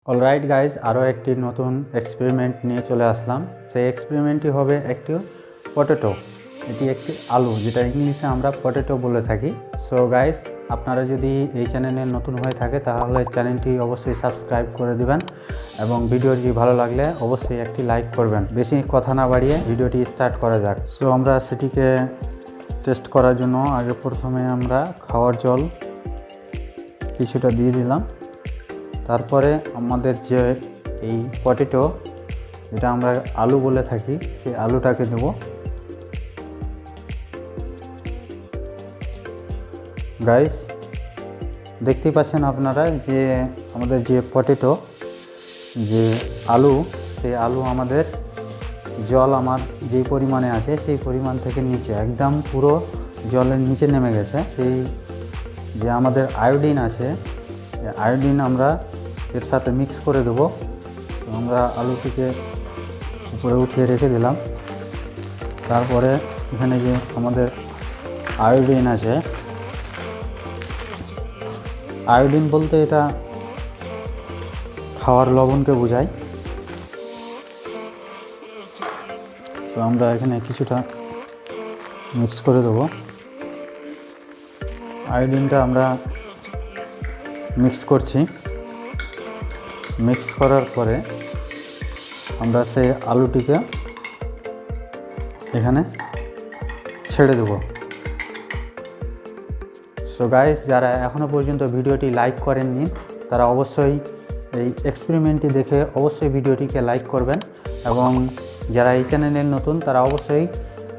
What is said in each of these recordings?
Alright guys, আরও একটি নতুন এক্সপেরিমেন্ট নিয়ে চলে আসলাম। সেই এক্সপেরিমেন্টটি হবে একটি পটেটো। এটি একটি আলু, যেটা ইংলিশে আমরা পটেটো বলে থাকি। সো গাইজ, আপনারা যদি এই চ্যানেলে নতুন হয়ে থাকে তাহলে চ্যানেলটি অবশ্যই সাবস্ক্রাইব করে দিবেন এবং ভিডিওটি ভালো লাগলে অবশ্যই একটি লাইক করবেন। বেশি কথা না বাড়িয়ে ভিডিওটি স্টার্ট করা যাক। সো আমরা সেটিকে টেস্ট করার জন্য আগে প্রথমে আমরা খাওয়ার জল কিছুটা দিয়ে দিলাম। তারপরে আমাদের যে এই পটেটো, যেটা আমরা আলু বলে থাকি, সেই আলুটাকে দেব। গাইস, দেখতেই পাচ্ছেন আপনারা যে আমাদের যে পটেটো, যে আলু, সেই আলু আমাদের জল আমার যেই পরিমাণে আছে সেই পরিমাণ থেকে নিচে একদম পুরো জলের নিচে নেমে গেছে। সেই যে আমাদের আয়োডিন আছে, আয়োডিন আমরা এর সাথে মিক্স করে দেবো। আমরা আলুটিকে উপরে উঠিয়ে রেখে দিলাম। তারপরে এখানে যে আমাদের আয়োডিন আছে, আয়োডিন বলতে এটা খাওয়ার লবণকে বোঝায়। তো আমরা এখানে কিছুটা মিক্স করে দেবো। আয়োডিনটা আমরা মিক্স করছি। মিক্স করার পরে আমরা সেই আলুটিকে এখানে ছেড়ে দেব। সো গাইস, যারা এখনও পর্যন্ত ভিডিওটি লাইক করেননি তারা অবশ্যই এই এক্সপেরিমেন্টটি দেখে অবশ্যই ভিডিওটিকে লাইক করবেন এবং যারা এই চ্যানেলে নতুন তারা অবশ্যই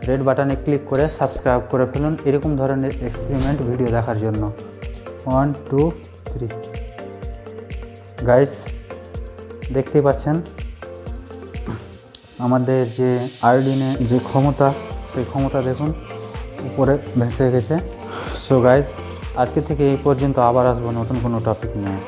রেড বাটনে ক্লিক করে সাবস্ক্রাইব করে ফেলুন এরকম ধরনের এক্সপেরিমেন্ট ভিডিও দেখার জন্য। 1 2 3। গাইস, দেখতেই পাচ্ছেন আমাদের যে আয়োডিনের যে ক্ষমতা, সেই ক্ষমতা দেখুন উপরে ভেসে গেছে। সো গাইস, আজকে থেকে এই পর্যন্ত, আবার আসবো নতুন কোনো টপিক নিয়ে।